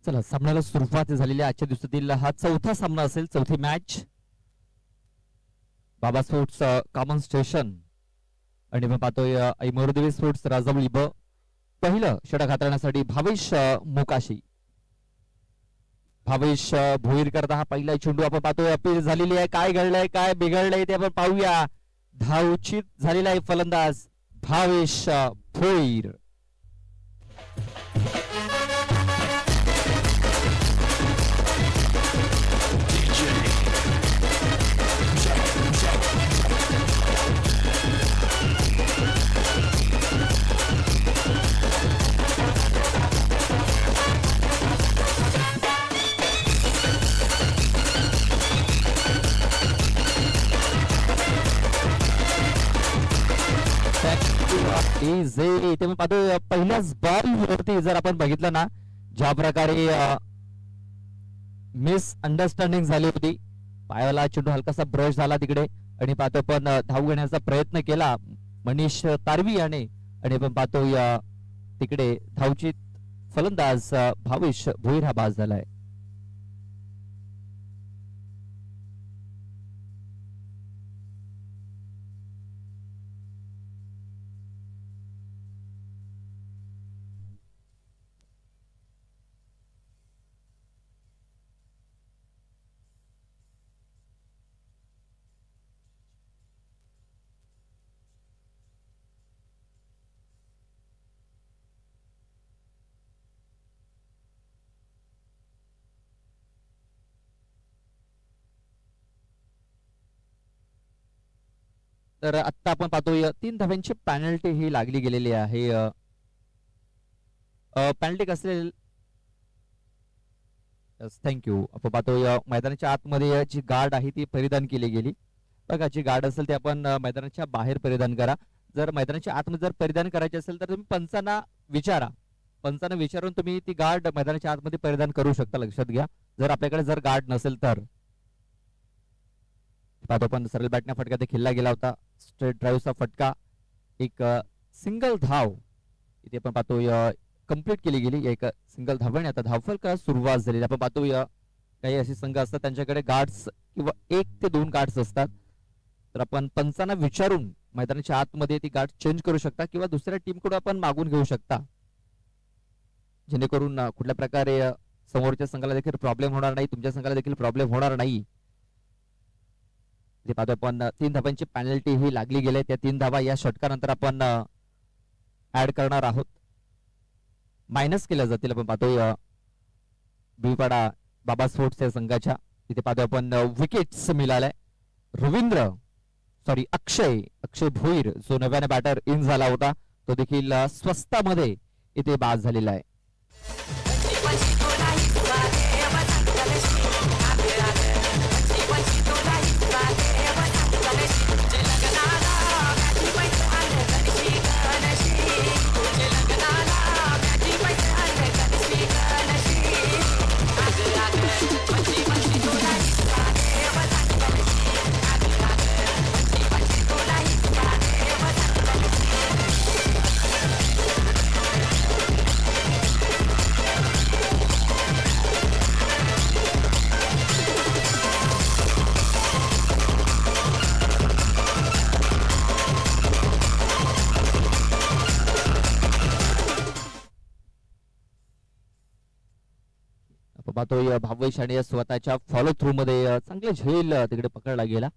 चला सामन्याला सुरुवात झालेली आजच्या दिवसातील हा चौथा सामना असेल, चौथी मॅच. बाबा स्पोर्ट्स कॉमन स्टेशन आणि मी पाहतोय ऐमोरदेवी स्पोर्ट्स राजावळी ब. पहिलं षटक हाताळण्यासाठी भावेश मोकाशी. भावेश भोईर करता हा पहिला चेंडू आपण पाहतोय. अपील झालेली आहे. काय घडलंय काय बिघडलंय ते आपण पाहूया. धावचित झालेला आहे फलंदाज भावेश भोईर. इथे मी पाहतोय पहिल्याच बॉल वरती जर आपण बघितलं ना, ज्या प्रकारे मिस अंडरस्टँडिंग झाली होती. पायाला चेंडू हलकासा ब्रश झाला तिकडे आणि पाहतो पण धाव घेण्याचा प्रयत्न केला मनीष तारवी आणि आपण पाहतोय तिकडे धावचित फलंदाज भावेश भोईर हा बाद झालाय. तर आता आपण पाहतोय 3 धाव्यांची पॅनल्टी ही लागली गेलेली आहे. पॅनल्टी असेल. थँक्यू. आपण पाहतोय मैदानाच्या आतमध्ये जी गार्ड आहे ती परिधान केली गेली. बघा, जी गार्ड असेल ते आपण मैदानाच्या बाहेर परिधान करा. जर मैदानाच्या आतमध्ये जर परिधान करायचे असेल तर तुम्ही पंचांना विचारा. पंचांना विचारून तुम्ही ती गार्ड मैदानाच्या आतमध्ये परिधान करू शकता. लक्षात घ्या, जर आपल्याकडे जर गार्ड नसेल तर. पाहतो पण सरळ बॅटने फटका ते खेळला गेला होता. स्ट्रेट ड्राईव्हचा फटका, एक सिंगल धाव इथे आपण पाहतोय कंप्लीट केली गेली. एक सिंगल धावणे आता धावफलकाला सुरुवात झाली. आपण पाहतोय काही असे संघ असतात त्यांच्याकडे गार्ड्स किंवा 1 ते 2 गार्ड्स असतात. तर आपण पंचांना विचारून मैदानाच्या आतमध्ये ती गार्ड चेंज करू शकता किंवा दुसऱ्या टीम कडून आपण मागून घेऊ शकता, जेणेकरून कुठल्या प्रकारे समोरच्या संघाला देखील प्रॉब्लेम होणार नाही, तुमच्या संघाला देखील प्रॉब्लेम होणार नाही. पाहतो आपण 3 धावांची पॅनल्टी ही लागली गेली. त्या 3 धावा या षटकानंतर आपण ऍड करणार आहोत, मायनस केल्या जातील. आपण पाहतोय बिपाडा बाबा स्पोर्ट्स या संघाच्या इथे पाहतो आपण विकेट्स मिळालाय. अक्षय भोईर जो नव्याने बॅटर इन झाला होता तो देखील स्वस्तामध्ये इथे बाद झालेला आहे. पाहतोय भावेश आणि स्वतःच्या फॉलो थ्रू मध्ये चांगले झेल तिकडे पकडला गेला.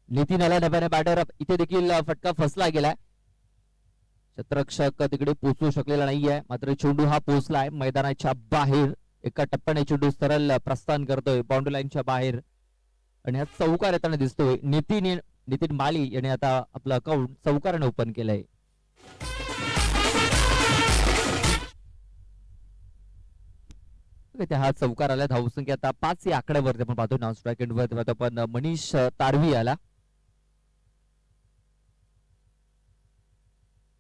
नितीन आला नव्याने बॅटर. इथे देखील फटका फसला गेलाय. क्षेत्ररक्षक तिकडे पोहोचू शकलेला नाहीये, मात्र चेंडू हा पोहोचलाय मैदानाच्या बाहेर. एका टप्प्याने चेंडू सरळ प्रस्थान करतोय बाउंड्री लाईनच्या बाहेर आणि हा चौकार येताना दिसतोय. नितीन माली याने आता आपलं अकाउंट चौकाराने ओपन केलंय. हा चौकार आला. धावसंख्या आता 5 या आकड्यावरती आपण पाहतो. नॉन स्ट्राईक एंड वरती पाहतो आपण मनीष तारवी आला.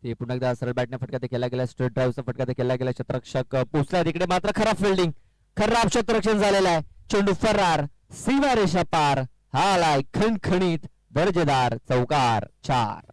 ते पुन्हा एकदा सरळ बॅटने फटका ते केला गेला. स्ट्रेट ड्राईव्हचा फटका ते केला गेला. क्षेत्ररक्षक पोचला तिकडे, मात्र खराब फिल्डिंग, खराब क्षेत्ररक्षण झालेलं आहे. चेंडू फरार, सीमा रेषा पार. हा आलाय खणखणीत दर्जेदार चौकार. 4.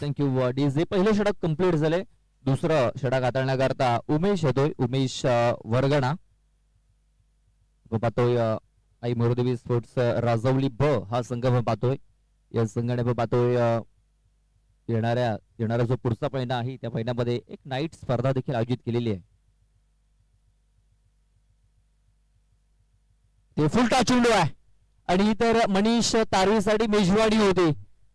Thank you DJ. पहिलं षटक कंप्लीट झाले. दुसरं षटक हाताळण्याकरता उमेश येतोय. उमेश वर्गणा. आपण पाहतोय आई मोरदेवी स्पोर्ट्स राजवली ब हा संघ आपण पाहतोय. या संघाने आपण पाहतोय येणारा जो पुढचा महिना आहे त्या महिन्यामध्ये एक नाईट स्पर्धा देखील आयोजित केलेली आहे. ते फुलटा चेंडू आहे आणि इतर मनीष तारवीसाठी मेजवानी होती.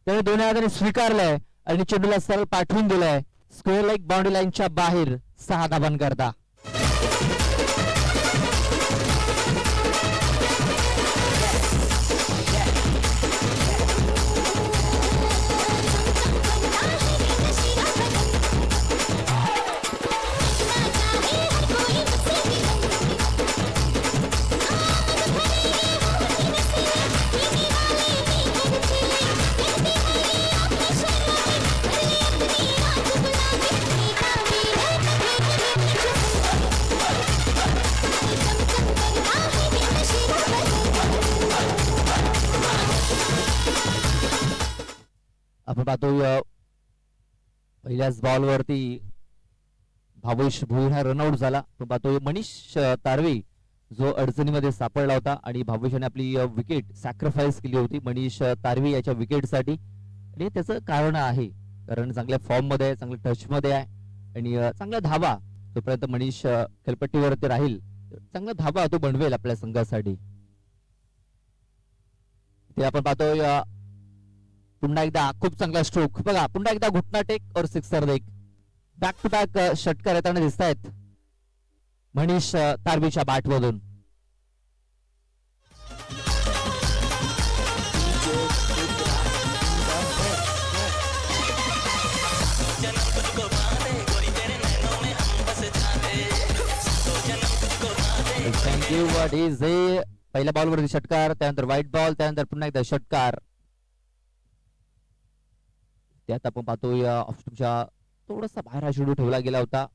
त्याने दोन्ही हाताने स्वीकारलंय आणि चेंडूला सरळ पाठवून दिलाय स्क्वेअर लाईक बाउंड्री लाईनच्या बाहेर 6 धावांकरता. आपण पाहतोय पहिल्याच बॉलवरती भावेश भोईर हा रनआउट झाला. आपण पाहतोय मनीष तारवे जो अडचणीमध्ये सापडला होता आणि भावेशाने आपली विकेट सॅक्रिफाईस केली होती मनीष तारवे याच्या विकेटसाठी. आणि त्याचं कारण आहे कारण चांगल्या फॉर्म मध्ये आहे, चांगल्या टच मध्ये आहे आणि चांगला धावा तोपर्यंत मनीष खेळपट्टीवरती राहील चांगला धावा तो बनवेल आपल्या संघासाठी. ते आपण पाहतोय पुन्हा एकदा खूप चांगला स्ट्रोक बघा. पुन्हा एकदा घुटना टेक और सिक्सर देख. बॅक टू बॅक षटकार येताना दिसत आहेत मनीष तारवीच्या बॅट मधून. Thank you DJ. पहिल्या बॉलवरती षटकार त्यानंतर व्हाईट बॉल त्यानंतर पुन्हा एकदा षटकार. त्यात आपण पाहतोय ऑफस्टमच्या थोडासा बाहेर हा चेंडू ठेवला गेला होता.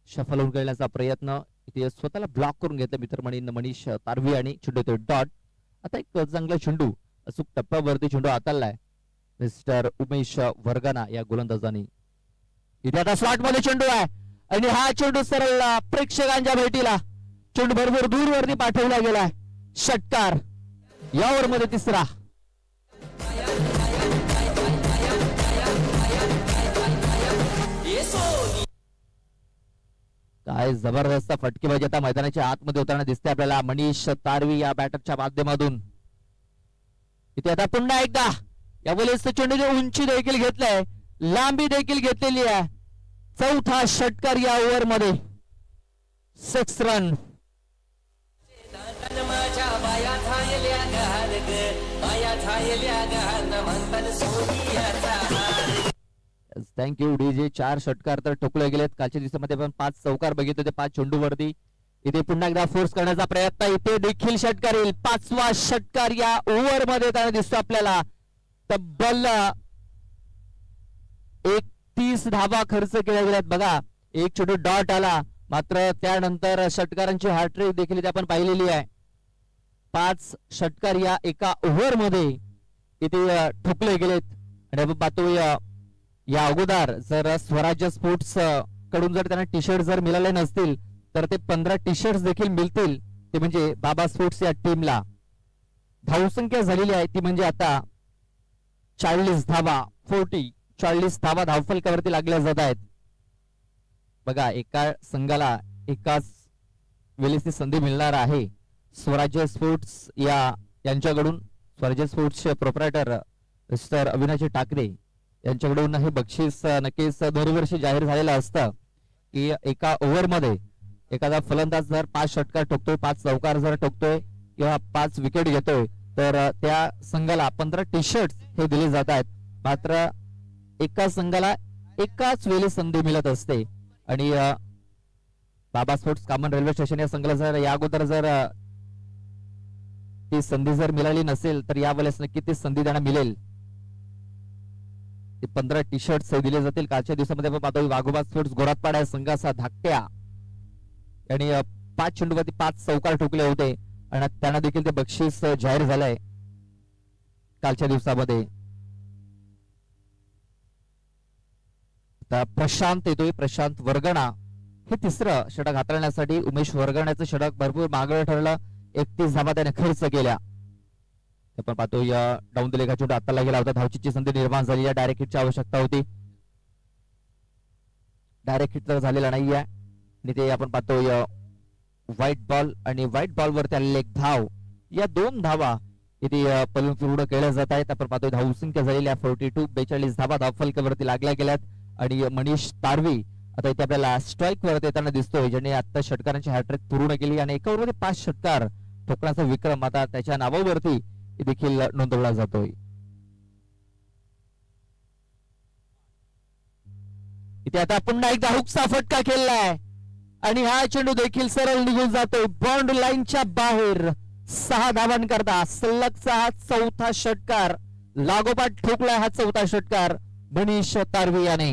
शफल होऊन खेळण्याचा प्रयत्न इथे स्वतःला ब्लॉक करून घेतलं मित्रमंडळींनी मनीष तारवी आणि चेंडू येतोय डॉट. आता एक चांगला चेंडू अचूक टप्प्यावरती चेंडू हाताळलाय मिस्टर उमेश वर्गना या गोलंदाजाने. इथे आता स्लॉट मध्ये चेंडू आहे आणि हा चेंडू सरळ प्रेक्षकांच्या भेटीला चेंडू भरपूर दूरवरती पाठवला गेलाय. षटकार या ओव्हर मध्ये तिसरा. काय जबरदस्त फटकेबाजी आता मैदानाच्या आतमध्ये होताना दिसते आपल्याला मनीष तारवी या बॅटरच्या माध्यमातून. इथे आता पुन्हा एकदा या वेळेस चेंडूची उंची देखील घेतलाय लांबी देखील घेतलेली आहे. चौथा षटकार या ओव्हर मध्ये 6 रन. Thank you DJ. 4 षटकार तर ठोकले गेलेत. कालच्या दिवसामध्ये आपण 5 चौकार बघितले होते 5 चेंडूवरती. इथे पुन्हा एकदा फोर्स करण्याचा प्रयत्न इथे देखील षटकार येईल. 5वा षटकार या ओव्हर मध्ये येताना दिसतो आपल्याला. तब्बल 31 धावा खर्च केल्या गेल्यात बघा. एक चेंडू डॉट आला मात्र त्यानंतर षटकारांची हार्ट्रिक देखील आपण पाहिलेली आहे. 5 षटकार या एका ओव्हर मध्ये इथे ठोकले गेलेत. आणि आपण पाहतोय या अगोदर जर स्वराज्य स्पोर्ट्स कडून जर त्यांना टी शर्ट जर मिळाले नसतील तर ते 15 टी शर्ट देखील मिळतील. ते म्हणजे बाबा स्पोर्ट्स या टीमला. धावसंख्या झालेली आहे ती म्हणजे आता 40 धावा 40 धावा धावफलकावरती लागल्या जात आहेत बघा. एका संघाला एकाच वेळेस संधी मिळणार आहे. स्वराज्य स्पोर्ट्स यांच्याकडून स्वराज्य स्पोर्ट्सचे प्रोप्रायटर मिस्टर अविनाश ठाकरे यांच्याकडून हे बक्षीस नक्कीच दरवर्षी जाहीर झालेलं असतं की एका ओव्हर मध्ये एखादा फलंदाज जर 5 षटकार ठोकतोय 5 चौकार जर ठोकतोय किंवा 5 विकेट घेतोय तर त्या संघाला 15 टी शर्ट हे दिले जात आहेत. मात्र एका संघाला एकाच वेळी संधी मिळत असते. आणि बाबा स्पोर्ट्स कॉमन रेल्वे स्टेशन या संघाला जर या अगोदर जर ती संधी जर मिळाली नसेल तर यावेळेस नक्की ती संधी त्यांना मिळेल. 15 टी शर्ट दिले जातील. कालच्या दिवसामध्ये आपण पाहतोय वाघोबा स्पोर्ट्स गोरातपाडा संघाचा धाकट्या आणि 5 चेंडूवरती 5 चौकार ठोकले होते आणि त्यांना देखील ते बक्षीस जाहीर झालंय कालच्या दिवसामध्ये. आता प्रशांत येतोय, प्रशांत वरगणा हे तिसरं षटक हाताळण्यासाठी उमेश वरगण्याचं षटक भरपूर मागं ठरलं. 31 धावा त्याने खर्च केल्या. आपण पाहतोय डाऊन दिले का चेंडू आताला गेला होता. धावचीची संधी निर्माण झाली आहे. डायरेक्ट हिटची आवश्यकता होती. डायरेक्ट हिट तर झालेला नाहीये आणि ते आपण पाहतोय व्हाईट बॉल आणि व्हाईट बॉल वरती आलेले एक धाव. या 2 धावा इथे पलून पूर्ण केल्या जात आहेत. आपण पाहतोय धावसंख्या झालेल्या 42 42 धावा धावफलकावरती लागल्या गेल्यात आणि मनीष तारवी आता इथे आपल्याला स्ट्राईक वरती येताना दिसतोय, ज्याने आता षटकारांची हॅट्रिक पूर्ण केली आणि एका ओव्हरमध्ये 5 षटकार ठोकण्याचा विक्रम आता त्याच्या नावावरती देखील नोंदवला जातोय. इथे आता पुन्हा एकदा हुकचा फटका केलाय आणि हा चेंडू देखील सरळ निघून जातोय बॉन्ड लाईनच्या बाहेर. 6 धावांकरता सलगचा हा 4था षटकार लागोपाठ ठोकलाय. हा 4था षटकार मनीष तारवी याने.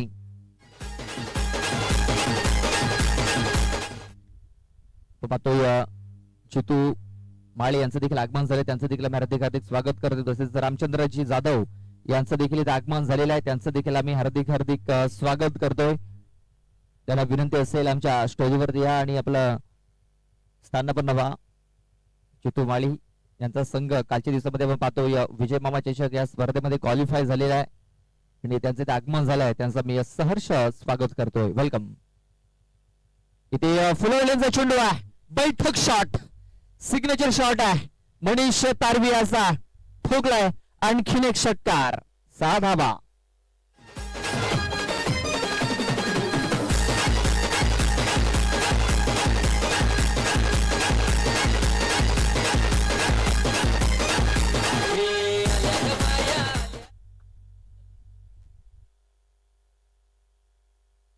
पाहतोय चितू माळी यांचं देखील आगमन झाले. त्यांचं देखील आम्ही हार्दिक स्वागत करतो. तसेच रामचंद्रजी जाधव यांचं देखील इथे आगमन झालेलं आहे. त्यांचं देखील आम्ही हार्दिक स्वागत करतोय. त्यांना विनंती असेल आमच्या स्टेजवरती या आणि आपलं स्थान पण नवा. चितू माळी यांचा संघ कालच्या दिवसामध्ये आपण पाहतोय विजय मामा चषक या स्पर्धेमध्ये क्वालिफाय झालेला आहे आणि त्यांचं इथे आगमन झालं आहे. त्यांचं मी सहर्ष स्वागत करतोय. वेलकम. इथे फुलवलेंचा चेंडू आहे. बैठक शॉट, सिग्नेचर शॉट आहे. मनीष तारवी याचा ठोकलाय आणखीन एक षटकार. 6 धावा.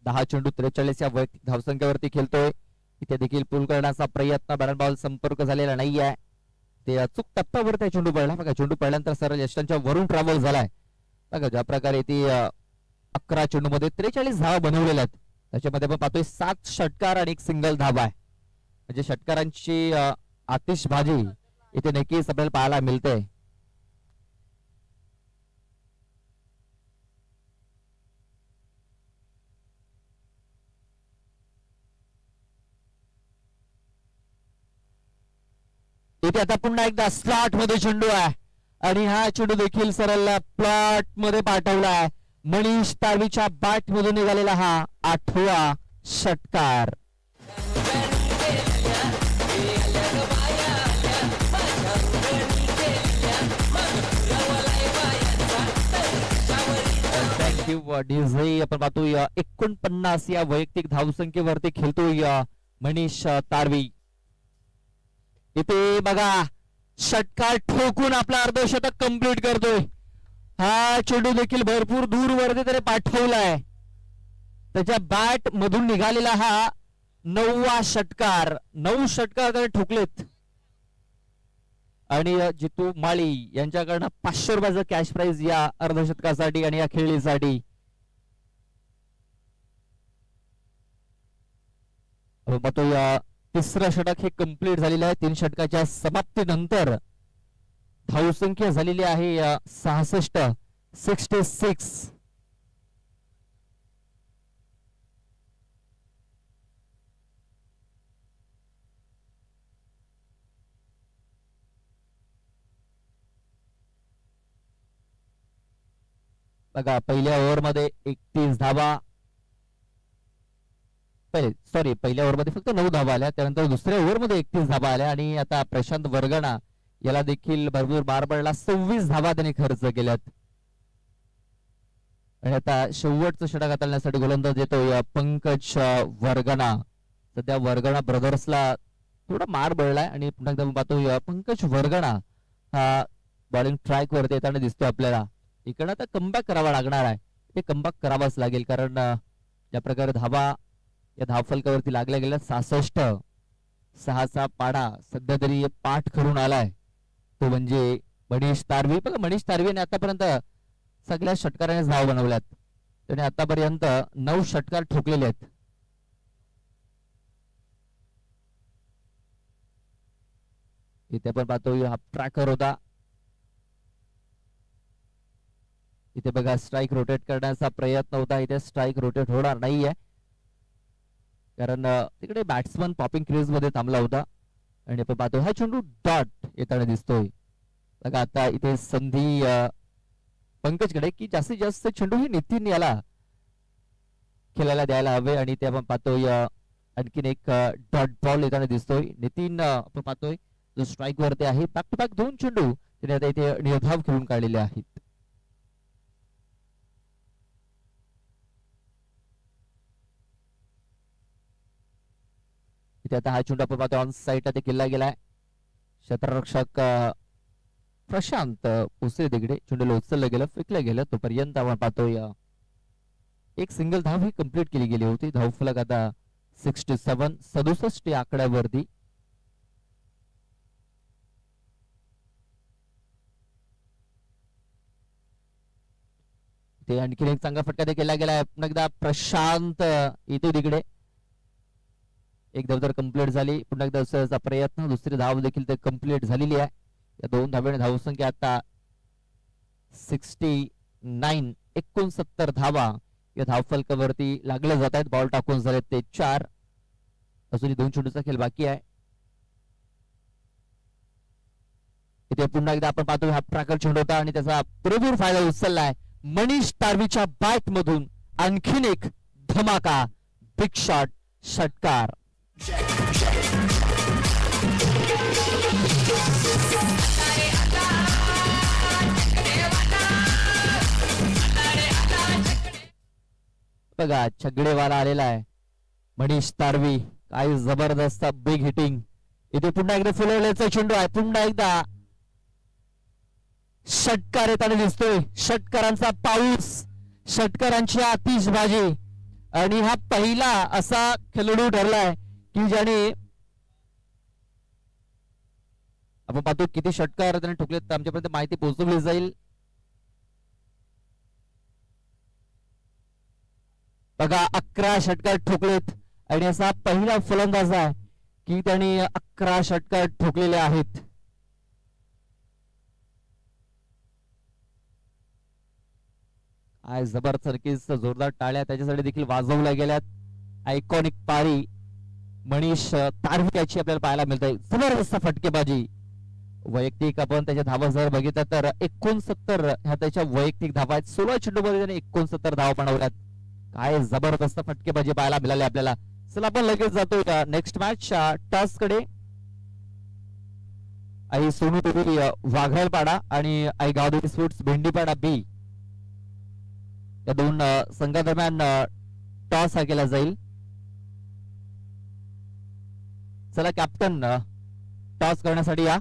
दहा चेंडू 43 या वैयक्तिक धावसंख्येवरती खेळतोय. इथे देखील पूल करण्याचा प्रयत्न, बॅट बॉल संपर्क झालेला नाहीये. ते अचूक टप्प्यावर त्या चेंडू पडला. बघा चेंडू पडल्यानंतर सरळ यष्टांच्या वरून ट्रॅव्हल झालाय. बघा ज्या प्रकारे ती 11 चेंडू मध्ये 43 धावा बनवलेल्या आहेत. त्याच्यामध्ये आपण पाहतोय 7 षटकार आणि 1 सिंगल धावा आहे. म्हणजे षटकारांची आतिषबाजी इथे नक्कीच आपल्याला पाहायला मिळते. इथे आता पुन्हा एकदा स्लॉट मध्ये चेंडू आहे आणि हा चेंडू देखील सरळ प्लॉट मध्ये पाठवला आहे. मनीष तारवीच्या बॅट मधून निघालेला हा 8वा षटकार. Thank you DJ. आपण पाहतोय 49 या वैयक्तिक धावसंख्येवरती खेळतोय मनीष तारवी. इथे बघा षटकार ठोकून आपला अर्धशतक कंप्लीट करतोय. हा चेंडू देखील भरपूर दूर वरती त्याने पाठवलाय. त्याच्या बॅट मधून निघालेला हा 9वा षटकार. 9 षटकार त्याने ठोकलेत आणि जितू माळी यांच्याकडनं 500 रुपयाचं कॅश प्राइज या अर्धशतकासाठी आणि या खेळीसाठी. पाहतोय तिसरं षटक हे कंप्लीट झालेलं आहे. 3 षटकाच्या समाप्तीनंतर धावसंख्या झालेली आहे 66. बघा पहिल्या ओव्हरमध्ये 31 धावा, पहिल्या ओव्हरमध्ये फक्त 9 धावा आल्या. त्यानंतर दुसऱ्या ओव्हरमध्ये 31 धावा आल्या आणि आता प्रशांत वरगणा याला देखील भरपूर मार पडला. 26 धावा त्यांनी खर्च केल्यात आणि आता शेवटचं षटक हाताळण्यासाठी गोलंदाज येतोय पंकज वरगणा. सध्या वरगणा ब्रदर्सला थोडा मार पडलाय आणि पुन्हा एकदा पाहतोय पंकज वरगणा हा बॉलिंग ट्रॅक वरती येताना दिसतोय आपल्याला. इकडे आता कमबॅक करावा लागणार आहे. ते कमबॅक करावाच लागेल कारण ज्या प्रकारे धावा या धावफलकावरती लागल्या गेल्या 66. 6चा पाडा सध्या तरी पाठ करून आलाय तो म्हणजे मनीष तारवी. बघा मनीष तारवीने आतापर्यंत सगळ्या षटकाराने धाव बनवल्यात. त्याने आतापर्यंत 9 षटकार ठोकलेले आहेत. इथे आपण पाहतोय हा ट्रॅकर होता. इथे बघा स्ट्राईक रोटेट करण्याचा प्रयत्न होता, इथे स्ट्राईक रोटेट होणार नाहीये कारण तिकडे बॅट्समन पॉपिंग क्रीज मध्ये थांबला होता आणि आपण पाहतो हा चेंडू डॉट येताना दिसतोय. बघा आता इथे संधी पंकजकडे की जास्तीत जास्त चेंडू हे नितीन याला खेळायला द्यायला हवे आणि ते आपण पाहतोय आणखीन एक डॉट बॉल येताना दिसतोय. नितीन आपण पाहतोय जो स्ट्राईक वरती आहे, बॅक टू बॅक 2 चेंडू त्याने आता इथे निर्धाव खेळून काढलेले आहेत. इथे आता हा चेंडू आपण पाहतोय ऑन साईड ते किल्ला गेलाय. क्षेत्ररक्षक प्रशांत उसे तिकडे चेंडूला उचललं गेलं, फेकलं गेलं, तोपर्यंत आपण पाहतोय एक सिंगल धाव ही कंप्लीट केली गेली होती. धावफलक आता 67 या आकड्यावरती. ते आणखीन एक चांगला फटका केला गेलाय. पुन्हा एकदा प्रशांत इथे तिकडे एक धाव तर कंप्लीट झाली. पुन्हा एकदा दुसऱ्याचा प्रयत्न, दुसरी धाव देखील ते कंप्लीट झालेली आहे. या 2 धावांनी धावसंख्या आता 69 धावा या धावफलकावरती लागले जात आहेत. बॉल टाकून झाले ते 4. अजूनही 2 चेंडूचा खेळ बाकी आहे. इथे पुन्हा एकदा आपण पाहतो हा प्रकार चेंडू होता आणि त्याचा पुरेपूर फायदा उचललाय मनीष तारवीच्या बॅट मधून. आणखीन एक धमाका, बिग शॉट, षटकार. बघा छगडेवाला आलेला आहे मनीष तारवी. काय जबरदस्त बिग हिटिंग. इथे पुन्हा एकदा फुलवल्याचा चेंडू आहे. पुन्हा एकदा षटकार येताना दिसतोय. षटकारांचा पाऊस, षटकारांची आतिषबाजी आणि हा पहिला असा खेळाडू ठरलाय की ज्याने आपण पाहतो किती षटकार त्याने ठोकलेत आमच्यापर्यंत माहिती पोहोचवली जाईल. बघा 11 षटकार ठोकलेत आणि असा पहिला फलंदाज आहे की त्याने 11 षटकार ठोकलेले आहेत. आज जबरदस्त जोरदार टाळ्या त्याच्यासाठी देखील वाजवल्या गेल्यात. आयकॉनिक पारी मनीष तारवी याची आपल्याला पाहायला मिळते. जबरदस्त फटकेबाजी. वैयक्तिक आपण त्याच्या धावा जर बघितलं तर 69 ह्या त्याच्या वैयक्तिक धावा आहेत. 16 चेंडूमध्ये त्याने 69 धावा बनवल्यात. काय जबरदस्त फटकेबाजी पाहायला मिळाली आपल्याला. चला आपण लगेच जातो नेक्स्ट मॅच टॉस कडे. आई सोनू देवी वाघरपाडा आणि आई गावदेवी स्पोर्ट्स भेंडीपाडा बी या 2 संघादरम्यान टॉस हा केला जाईल. चला कॅप्टन टॉस करण्यासाठी या.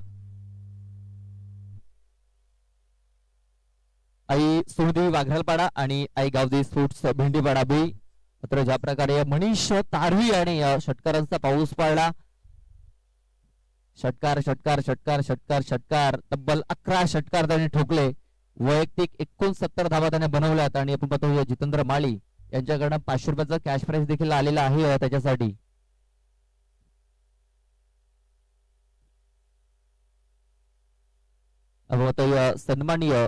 आई सोनूदेवी वाघरपाडा आणि आई गावदेवी स्पोर्ट्स भेंडीपाडा बी. मात्र ज्या प्रकारे मनीष तारवी आणि षटकारांचा पाऊस पडला. षटकार षटकार षटकार षटकार षटकार तब्बल 11 षटकार त्याने ठोकले. वैयक्तिक 69 धावा त्याने बनवल्यात आणि आपण पाहतो जितेंद्र माळी यांच्याकडनं 500 रुपयाचा कॅश प्राइज देखील आलेला आहे त्याच्यासाठी. सन्माननीय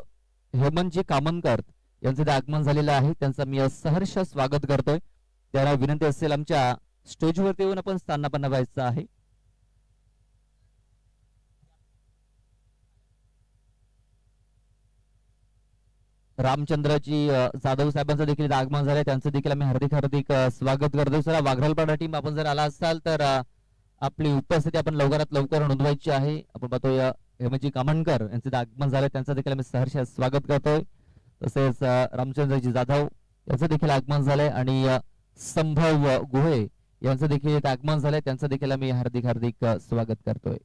हेमंतजी कामनकर यांचं ते आगमन झालेलं आहे. त्यांचं मी सहर्ष स्वागत करतोय. त्यांना विनंती असेल आमच्या स्टेजवरती येऊन आपण स्थानापन्न व्हायचं आहे. रामचंद्रजी जाधव साहेबांचं देखील आगमन झालंय. त्यांचं देखील आम्ही हार्दिक हार्दिक स्वागत करतोय. सर वाघरालपाडा टीम आपण जर आला असाल तर आपली उपस्थिती आपण लवकरात लवकर नोंदवायची आहे. आपण पाहतोय हेमंतजी कामनकर यांचं आगमन झालंय. त्यांचं देखील आम्ही सहर्ष स्वागत करतोय. तसेच रामचंद्रजी जाधव यांचं देखील आगमन झालंय आणि संभव गुहे यांचं देखील आगमन झालंय. त्यांचं देखील आम्ही हार्दिक हार्दिक स्वागत करतोय.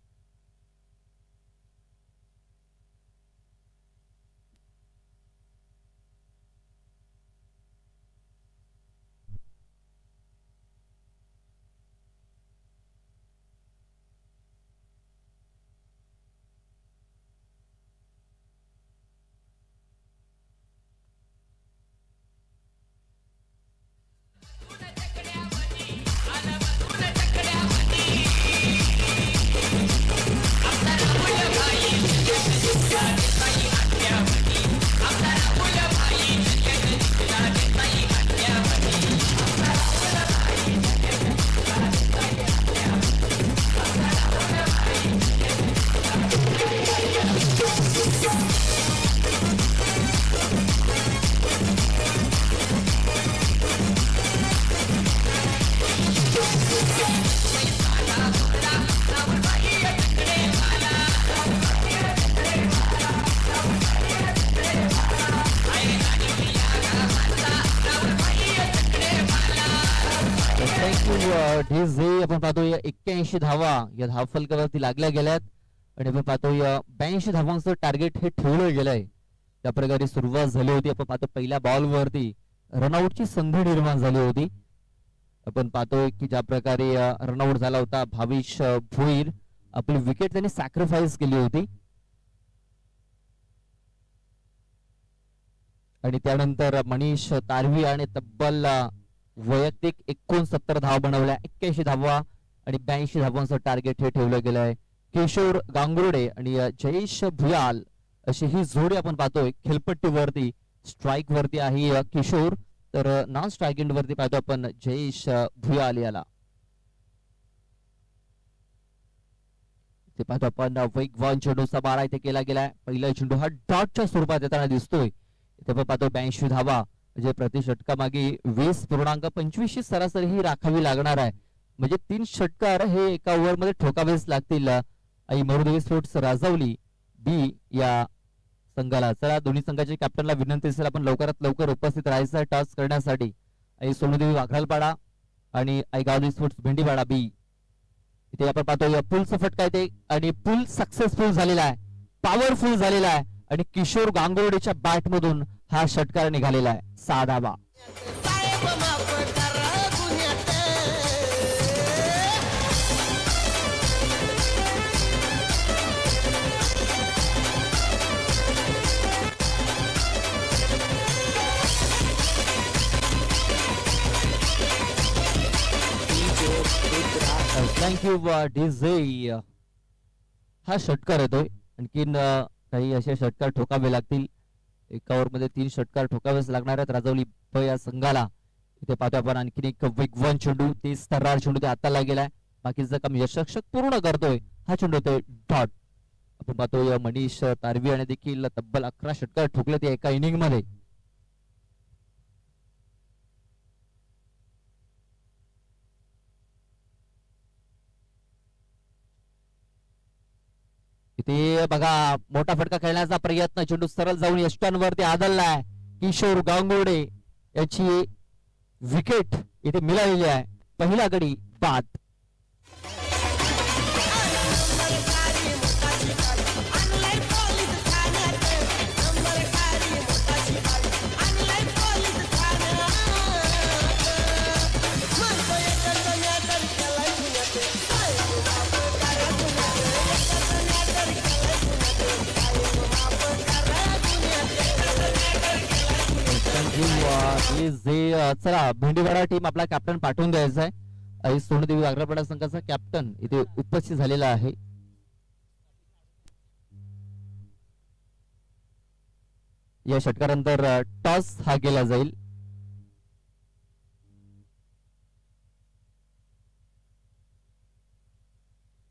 ढीजे आपण पाहतोय 81 धावा या धावफलकावरती लागल्या गेल्यात आणि आपण पाहतोय 82 धावांचं टार्गेट हे ठेवलं गेलंय. त्या प्रकारे सुरुवात झाली होती. आपण पाहतो पहिल्या बॉल वरती रनआउटची संधी निर्माण झाली होती. आपण पाहतोय की ज्या प्रकारे रनआउट झाला होता भाविश भोईर, आपली विकेट त्यांनी सॅक्रिफाईस केली होती आणि त्यानंतर मनीष तारवी आणि तब्बल वैयक्तिक 69 धावा बनवल्या. 81 धावा आणि 82 धावांचं टार्गेट हे ठेवलं गेलंय. किशोर गांगुर्डे आणि जयेश भुयाल अशी ही जोडी आपण पाहतोय. खेळपट्टीवरती स्ट्राईक वरती आहे किशोर, तर नॉन स्ट्राईक एंड वरती पाहतो आपण जयेश भुयाल याला. ते पाहतो आपण वेगवान चेंडूचा मारा इथे केला गेलाय. पहिला चेंडू हा डॉटच्या स्वरूपात येताना दिसतोय. इथे आपण पाहतो 82 धावा म्हणजे प्रति षटका मागे 20.25 सरासरी ही राखावी लागणार आहे. म्हणजे 3 षटकार हे एका ओव्हर मध्ये ठोकावेच लागतील. आई मरुदेवी स्पोर्ट्स राजवली बी या संघाला. चला दोन्ही संघाच्या कॅप्टनला विनंती असेल आपण लवकरात लवकर उपस्थित राहायचं आहे टॉस करण्यासाठी. आई सोनूदेवी वाघरालपाडा आणि आई गावदेवी स्पोर्ट्स भेंडीपाडा बी. इथे आपण पाहतो पुलचा फटका येते आणि पुल सक्सेसफुल झालेला आहे, पॉवरफुल झालेला आहे आणि किशोर गांगुर्डेच्या बॅट मधून हा षटकार निघालेला आहे. 6 धावा. Thank you DJ. हा षटकार येतोय. आणखीन काही असे षटकार ठोकावे लागतील. एका ओव्हर मध्ये 3 षटकार ठोकावेच लागणार आहेत राजवली ब या संघाला. इथे पाहतो आपण आणखीन एक वेगवान चेंडू, तेज तर्रार चेंडू ते आता गेलाय. बाकीचं काम यशस्वी पूर्ण करतोय. हा चेंडू होतोय डॉट. आपण पाहतोय मनीष तारवी आणि देखील तब्बल 11 षटकार ठोकले ते एका इनिंग मध्ये. इथे बघा मोठा फटका खेळण्याचा प्रयत्न, चेंडू सरळ जाऊन यष्टांवरती आदळलाय. किशोर गांगुर्डे याची विकेट इथे मिळालेली आहे. पहिला गडी बाद. चला भेंडीवाडा टीम आपला कॅप्टन पाठवून द्यायचा आहे. सोनूदेवी वाघरापाडा संघाचा कॅप्टन इथे उपस्थित झालेला आहे. या षटकानंतर टॉस हा केला जाईल.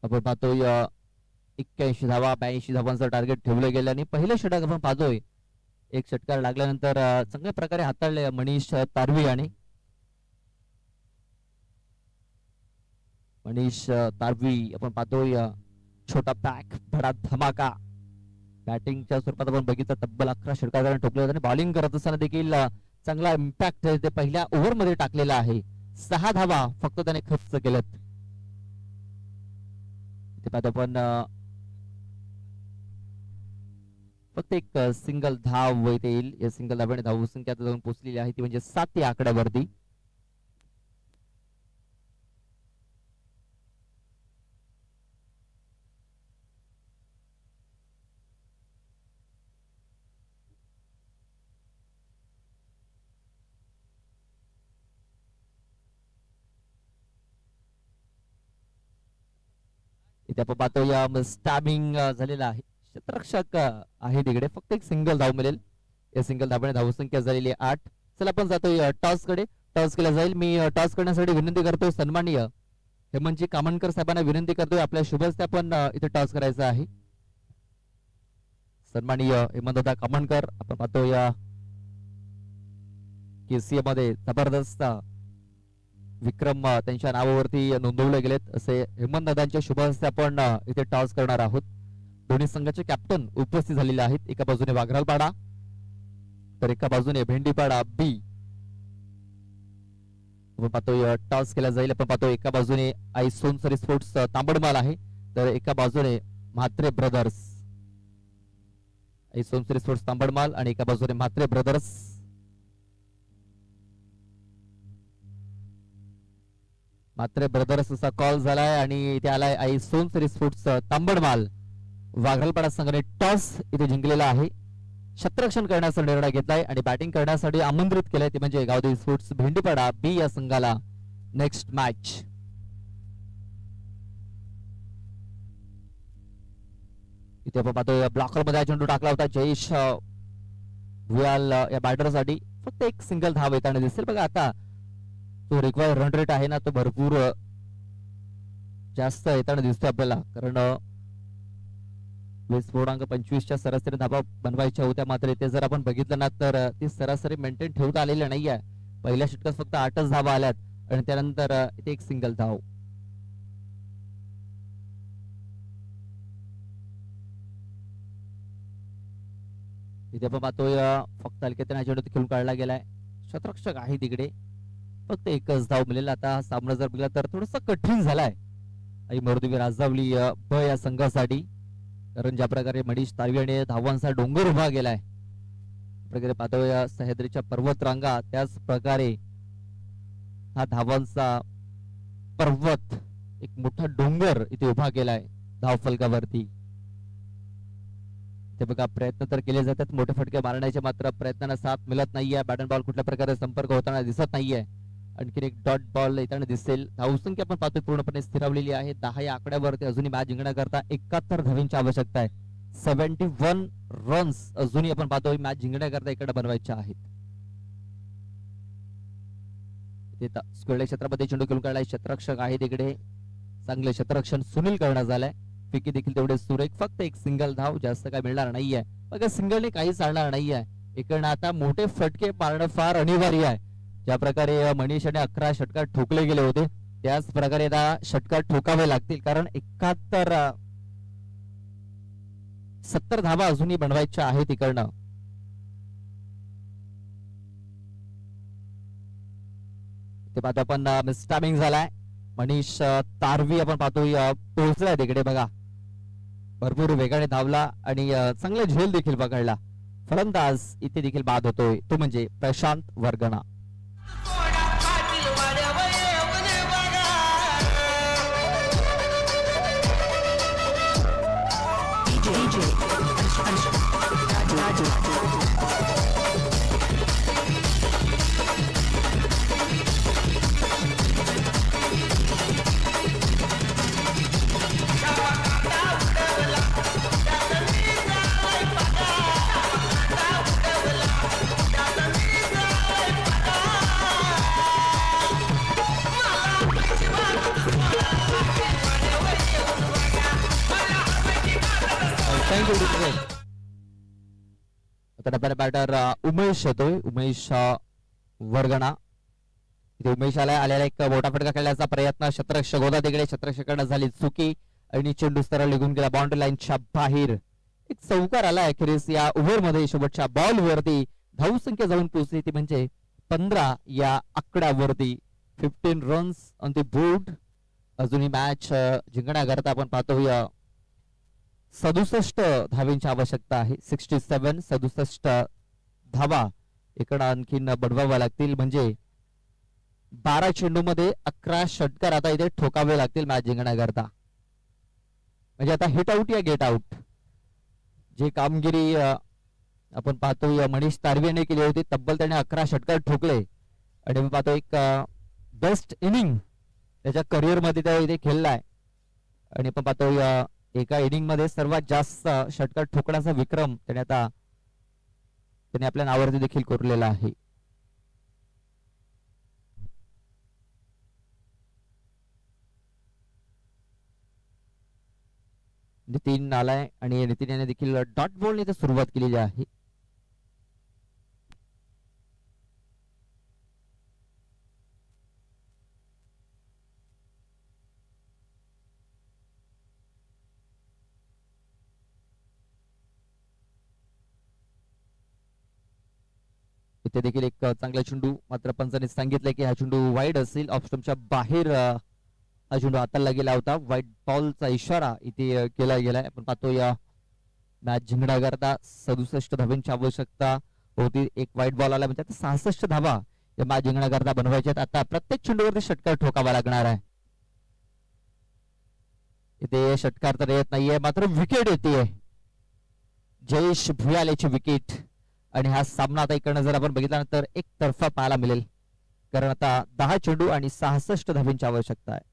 आपण पाहतोय 81 धावा 82 धावांचं टार्गेट ठेवलं गेलं आणि पहिलं षटक आपण पाहतोय. एक षटकार लागल्यानंतर चांगल्या प्रकारे हाताळले मनीष तारवी आणि आपण पाहतोय छोटा पॅक बडा धमाका. बॅटिंगच्या स्वरूपात आपण बघितलं तब्बल 11 षटकार ठोकले आणि बॉलिंग करत असताना देखील चांगला इम्पॅक्ट ते पहिल्या ओव्हर मध्ये टाकलेला आहे. 6 धावा फक्त त्याने खर्च केलेत. ते पाहतो आपण फक्त एक सिंगल धाव येईल. या सिंगल धावाने धावसंख्या जाऊन पोहोचलेली आहे ती म्हणजे 7 या आकड्यावरती. इथे आपण पाहतो या स्टॅबिंग झालेला आहे. क्षेत्ररक्षक आहे तिकडे. फक्त एक सिंगल धाव मिळेल. या सिंगल धावाने धावसंख्या झालेली आहे 8. चला आपण जातोय टॉस कडे. टॉस केला जाईल. मी टॉस करण्यासाठी विनंती करतोय सन्माननीय हेमंतजी कामनकर साहेबांना विनंती करतोय आपल्या शुभ हस्ते आपण इथे टॉस करायचा आहे. सन्माननीय हेमंतदा कामनकर आपण पाहतोय केसीए मध्ये जबरदस्त विक्रम त्यांच्या नावावरती नोंदवले गेलेत. असे हेमंत दादांच्या शुभ हस्ते आपण इथे टॉस करणार आहोत. दोन्ही संघाचे कॅप्टन उपस्थित झालेले आहेत. एका बाजूने वाघरालपाडा तर एका बाजूने भेंडीपाडा बी. आपण पाहतोय टॉस केला जाईल. आपण पाहतोय एका बाजूने आई सोनसरी स्पोर्ट्स तांबडमाल आहे, तर एका बाजूने म्हात्रे ब्रदर्स, आई सोनसरी स्पोर्ट्स तांबडमाल आणि एका बाजूने म्हात्रे ब्रदर्स. म्हात्रे ब्रदर्स असा कॉल झालाय आणि इथे आलाय आई सोनसरी स्पोर्ट्स तांबडमाल. वाघालपाडा संघाने टॉस इथे जिंकलेला आहे. क्षेत्ररक्षण करण्याचा निर्णय घेतलाय आणि बॅटिंग करण्यासाठी आमंत्रित केलंय ते म्हणजे गावदेवी स्पोर्ट्स भेंडीपाडा बी या संघाला. नेक्स्ट मॅच इथे आपण पाहतोय ब्लॉकर मध्ये चेंडू टाकला होता जयेश भुयाल या बॅटरसाठी. फक्त एक सिंगल धाव येताना दिसेल बघा. आता तो रिक्वायर्ड रन रेट आहे ना, तो भरपूर जास्त येताना दिसतोय आपल्याला, कारण 20.25च्या सरासरी धावा बनवायच्या होत्या. मात्र इथे जर आपण बघितलं ना तर ती सरासरी मेंटेन ठेवता आलेली नाही आहे. पहिल्या षटकात फक्त 8च धावा आल्यात आणि त्यानंतर इथे एक सिंगल धाव. इथे आपण पाहतोय फक्त हलक्यात चेंडू खेळून काढला गेलाय. क्षेत्ररक्षक आहे तिकडे, फक्त एकच धाव मिळेल. आता हा सामना जर बघितला तर थोडासा कठीण झालाय आई मरुदेवी राजावली ब या संघासाठी, कारण ज्या प्रकारे मनीष तारवियाने धावांचा डोंगर उभा गेलाय, प्रकारे पाहतोय सह्याद्रीच्या पर्वत रांगा, त्याच प्रकारे हा धावांचा पर्वत एक मोठा डोंगर इथे उभा केलाय धावफलकावरती. ते बघा प्रयत्न तर केले जातात मोठे फटके मारण्याचे, मात्र प्रयत्नांना साथ मिळत नाहीये. बॅट अँड बॉल कुठल्या प्रकारे संपर्क होताना दिसत नाहीये. आणखीन एक डॉट बॉल येताना दिसेल. धावसंख्या आपण पाहतोय पूर्णपणे स्थिरावलेली आहे. 10 या आकड्यावरती अजूनही मॅच जिंकण्याकरता 71 धावींची आवश्यकता आहे. 71 रन्स अजूनही आपण पाहतोय मॅच जिंकण्याकरता इकडे बनवायच्या आहेत. स्क्वेअर क्षेत्रामध्ये चेंडू खेळून काढलाय. क्षेत्ररक्षक आहे तिकडे, चांगले क्षेत्ररक्षण सुनील करण्यात झालंय. फिकी देखील तेवढे सुरेख. फक्त एक सिंगल धाव, जास्त काय मिळणार नाहीये. बघा सिंगलने काही चालणार नाहीये. इकडनं आता मोठे फटके मारणं फार अनिवार्य आहे. ज्या प्रकारे मनीषाने 11 षटकार ठोकले गेले होते, त्याच प्रकारे आता षटकार ठोकावे लागतील, कारण 70 धावा अजूनही बनवायच्या आहेत इकडनं. ते पाहतो आपण मिस टायमिंग झालाय. मनीष तारवी आपण पाहतोय पोहोचलाय तिकडे बघा, भरपूर वेगाने धावला आणि चांगला झेल देखील पकडला. फलंदाज इथे देखील बाद होतोय, तो म्हणजे प्रशांत वर्गणा. आता बॅटर उमेश येतोय, उमेश वर्गणा. इथे उमेश आलेला एक मोठा फटका खेळण्याचा प्रयत्न, क्षेत्ररक्षक होता तिकडे, क्षेत्ररक्षकांना झाली चुकी आणि चेंडू सरळ निघून गेला बाउंड्री लाईनच्या बाहेर. एक चौकार आला अखेरीस या ओव्हर मध्ये. शेवटच्या बॉल वरती धावसंख्या जाऊन पोहोचली ती म्हणजे 15 या आकड्यावरती. 15 रन्स ऑन द बोर्ड. अजूनही मॅच जिंकण्याकरता आपण पाहतोय 67 धावींची आवश्यकता आहे. 67 धावा इकडं आणखीन बनवाव्या लागतील, म्हणजे 12 चेंडू मध्ये 11 षटकार आता इथे ठोकावे लागतील मॅच जिंकण्याकरता. म्हणजे आता हिट आउट या गेट आउट जी कामगिरी आपण पाहतोय मनीष तारवेने केली होती. तब्बल त्याने 11 षटकार ठोकले आणि मी पाहतो एक बेस्ट इनिंग त्याच्या करिअर मध्ये त्या इथे खेळलाय. आणि आपण पाहतोय एका इनिंग मध्ये सर्वात जास्त षटकार ठोकण्याचा विक्रम त्याने आपल्या नावावरती देखील कोरलेला आहे. नितीन आलाय आणि नितीन याने देखील डॉट बॉल इथे सुरुवात केलेली आहे. इथे देखील एक चांगला चेंडू, मात्र पंचाने सांगितलंय की हा चेंडू वाईड असेल. ऑफ स्टंपच्या बाहेर हा चेंडू हाताला गेला होता. व्हाईट बॉलचा इशारा इथे केला गेलाय. आपण पाहतोय मॅच जिंकण्याकरता 67 धावांची आवश्यकता होती. एक व्हाईट बॉल आला म्हणजे 66 धावा या मॅच जिंकण्याकरता बनवायच्यात. आता प्रत्येक चेंडूवरती षटकार ठोकावा लागणार आहे. इथे षटकार तर येत नाहीये, मात्र विकेट येते. जयेश भुयाल याची विकेट. आणि हा सामना आता इकडनं जर आपण बघितला तर एक तर्फा पाहायला मिळेल, कारण आता 10 चेंडू आणि 66 धावांची आवश्यकता आहे.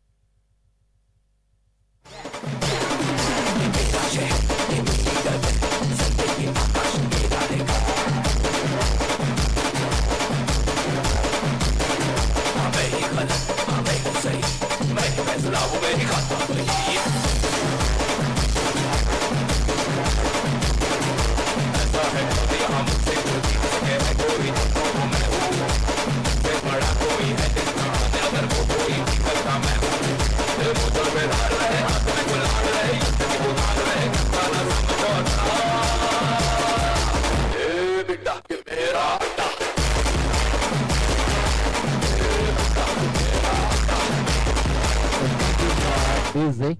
Tuesday.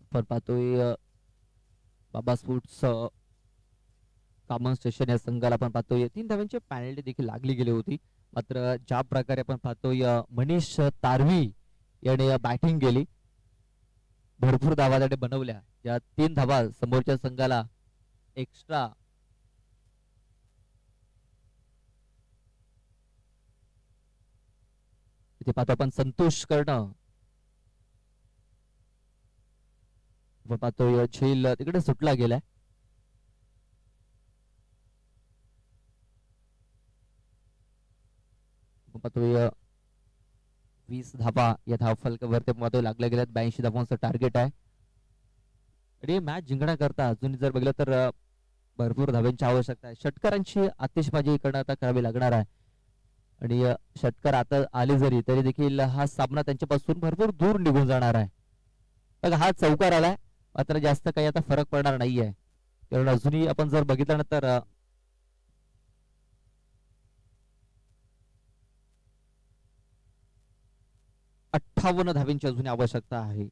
आपण पाहतोय बाबा स्पोर्ट्स कॉमन स्टेशन या संघाला आपण पाहतोय 3 धावांची पॅनल्टी देखील लागली गेली होती. मात्र ज्या प्रकारे आपण पाहतोय मनीष तारवी याने बॅटिंग केली, भरपूर धावा त्याने बनवल्या. या 3 धावा समोरच्या संघाला एक्स्ट्रा इथे पाहतो आपण संतोष करणं, आपण पाहतोय झेल तिकडे सुटला गेलाय. पाहतोय 20 धावा या धावफलकावरती पाहतोय लागल्या गेल्यात. 82 धावांचं टार्गेट आहे. आणि मॅच जिंकण्याकरता अजून जर बघितलं तर भरपूर धावांची आवश्यकता आहे. षटकारांची आतिषबाजी इकडनं आता करावी लागणार आहे. आणि षटकार आता आले जरी तरी देखील हा सामना त्यांच्यापासून भरपूर दूर निघून जाणार आहे. बघा हा चौकार आलाय, मात्र जास्त काही आता फरक पडणार नाहीये. कारण अजूनही आपण जर बघितलं तर 58 धावांची अजून आवश्यकता आहे.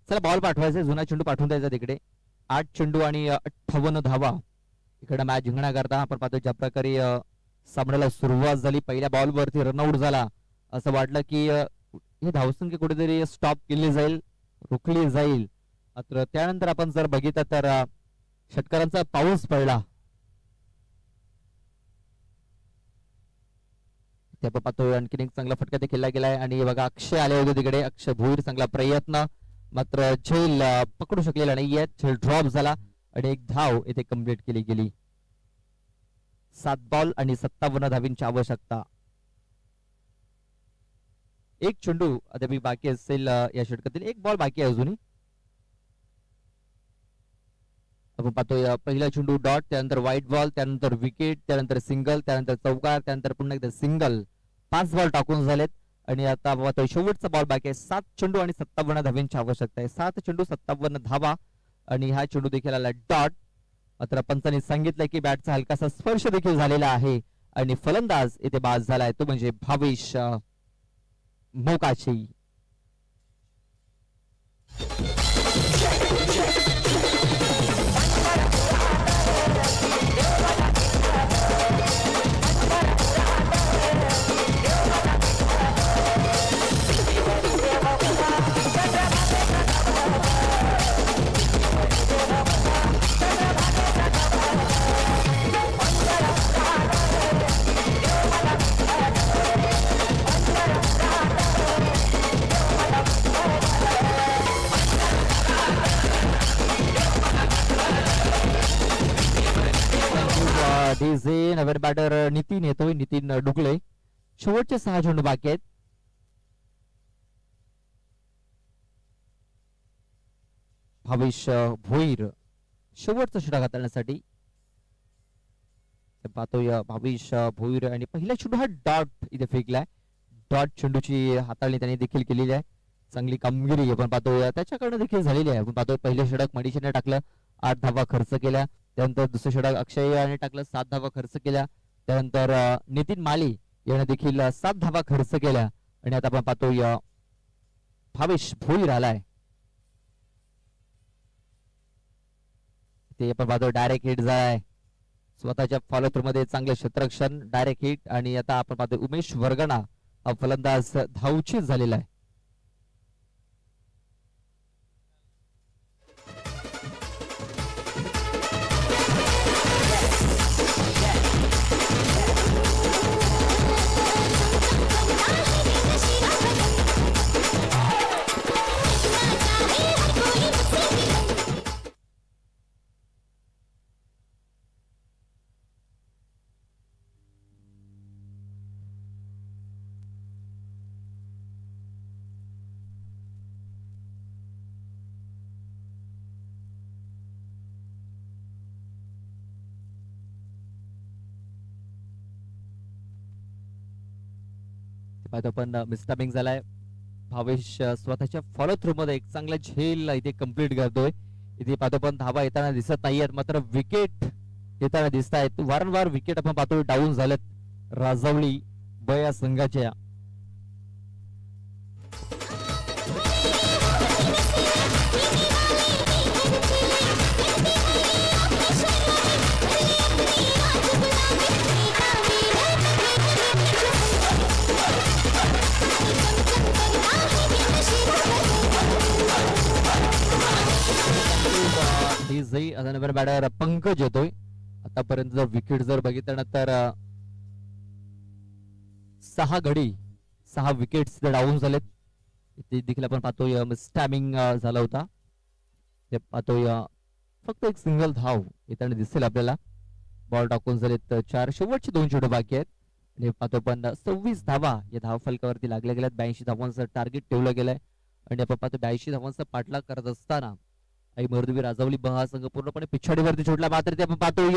चला बॉल पाठवायचा, जुना चेंडू पाठवून द्यायचा तिकडे. 8 चेंडू आणि 58 धावा इकडे मॅच जिंकण्याकरता. आपण पाहतो ज्या प्रकारे सामन्याला सुरुवात झाली, पहिल्या बॉलवरती रनआउट झाला. असं वाटलं की हे धावसंख्या कुठेतरी स्टॉप केली जाईल, रोखली जाईल. मात्र त्यानंतर आपण जर बघितलं तर षटकारांचा पाऊस पडला. ते आपण पाहतोय आणखीन एक चांगला फटका ते खेळला गेलाय. आणि बघा अक्षय आले होते तिकडे, अक्षय भोईर चांगला प्रयत्न, मात्र झेल पकडू शकलेला नाहीये. झेल ड्रॉप झाला आणि एक धाव इथे कंप्लीट केली गेली. 7 बॉल आणि 57 धावींची आवश्यकता. एक चेंडू अद्याप बाकी असेल या षटकातील, एक बॉल बाकी आहे अजूनही. आपण पाहतोय पहिला चेंडू डॉट, त्यानंतर व्हाईट बॉल, त्यानंतर विकेट, त्यानंतर सिंगल, त्यानंतर चौकार, त्यानंतर पुन्हा एकदा सिंगल. 5 बॉल टाकून झालेत. आणि आता पाहतोय शेवटचा बॉल बाकी आहे. 7 चेंडू आणि 57 धावांची आवश्यकता आहे. 7 चेंडू 57 धावा आणि हा चेंडू देखील आला डॉट. मात्र पंचांनी सांगितलंय की बॅटचा हलकासा स्पर्श देखील झालेला आहे आणि फलंदाज इथे बाद झालाय, तो म्हणजे भावेश मोकाची. नवीन बॅटर नितीन येतोय, नितीन डुकले. शेवटचे 6 चेंडू बाकी आहेत. भावेश भोईर शेवटचा षटक हाताळण्यासाठी पाहतोय भावेश भोईर आणि पहिला चेंडू हा डॉट इथे फेकलाय. डॉट चेंडूची हाताळणी त्याने देखील केलेली आहे. चांगली कामगिरी आपण पाहतोय त्याच्याकडनं देखील झालेली आहे. आपण पाहतोय पहिले षटक मनीषाने टाकलं 8 धावा खर्च केल्या. त्यानंतर दुसरं षटक अक्षय याने टाकलं 7 धावा खर्च केल्या. त्यानंतर नितीन माली याने देखील 7 धावा खर्च केल्या. आणि आता आपण पाहतोय भावेश भोईर आलाय. ते आपण पाहतोय डायरेक्ट हिट झालाय. स्वतःच्या फॉलो थ्रू मध्ये चांगले क्षेत्ररक्षण डायरेक्ट हिट. आणि आता आपण पाहतोय उमेश वर्गणा हा फलंदाज धावचीत झालेला आहे. पाहतो पण मिस्टॅबिंग झालाय. भावेश स्वतःच्या फॉलो थ्रू मध्ये एक चांगला झेल इथे कम्प्लीट करतोय. इथे पाहतो पण धावा येताना दिसत नाहीयेत मात्र विकेट येताना दिसत आहेत. वारंवार विकेट आपण पाहतोय डाऊन झालेत राजवली ब या संघाच्या. बॅटर पंकज येतोय. आतापर्यंत जर विकेट जर बघितलं तर 6 गडी 6 विकेट्स डाऊन झालेत. ते देखील आपण पाहतोय स्टॅमिंग झाला होता. ते पाहतोय फक्त एक सिंगल धाव येताना दिसेल आपल्याला. बॉल टाकून झालेत 4. शेवटचे 2 चेंडू बाकी आहेत. आणि पाहतो पण 26 धावा या धाव फलकावरती लागल्या गेल्यात. 82 धावांचं टार्गेट ठेवलं गेलंय. आणि आपण पाहतो 82 धावांचा पाठलाग करत असताना आई मर्दवी राजवली बहा संघ पूर्णपणे पिछाडीवरती छोडला. मात्र ते आपण पाहतोय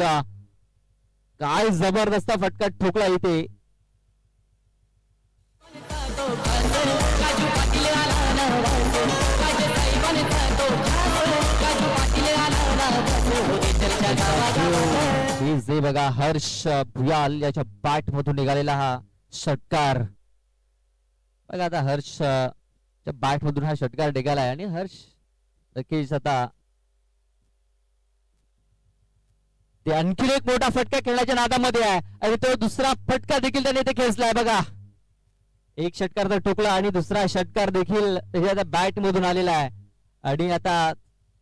काय जबरदस्त फटका ठोकला इथे. जे बघा हर्ष भुयाल याच्या बॅट मधून निघालेला हा षटकार बघा. आता हर्ष बॅट मधून हा षटकार निघालाय आणि हर्ष नक्कीच आता ते आणखी एक मोठा फटका खेळण्याच्या नादामध्ये आहे. आणि तो दुसरा फटका देखील त्याने इथे खेचलाय बघा. एक षटकार तर ठोकला आणि दुसरा षटकार देखील त्याच्या बॅट मधून आलेला आहे. आणि आता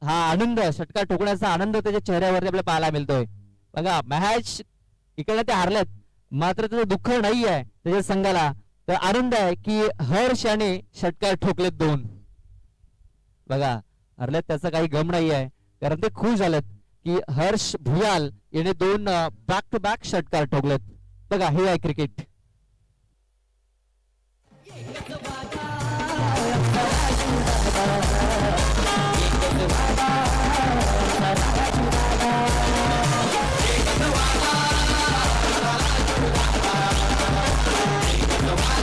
हा आनंद षटकार ठोकण्याचा आनंद त्याच्या चेहऱ्यावरती आपल्याला पाहायला मिळतोय बघा. मॅच इकडे ते हारलेत मात्र त्याचं दुःख नाही आहे त्याच्या संघाला. तर आनंद आहे की हर्ष याने षटकार ठोकलेत 2 बघा. हरलेत त्याचा काही गम नाही आहे कारण ते खुश झालेत की हर्ष भुयाल याने 2 बॅक टू बॅक षटकार ठोकलेत बघा. हे आहे क्रिकेट.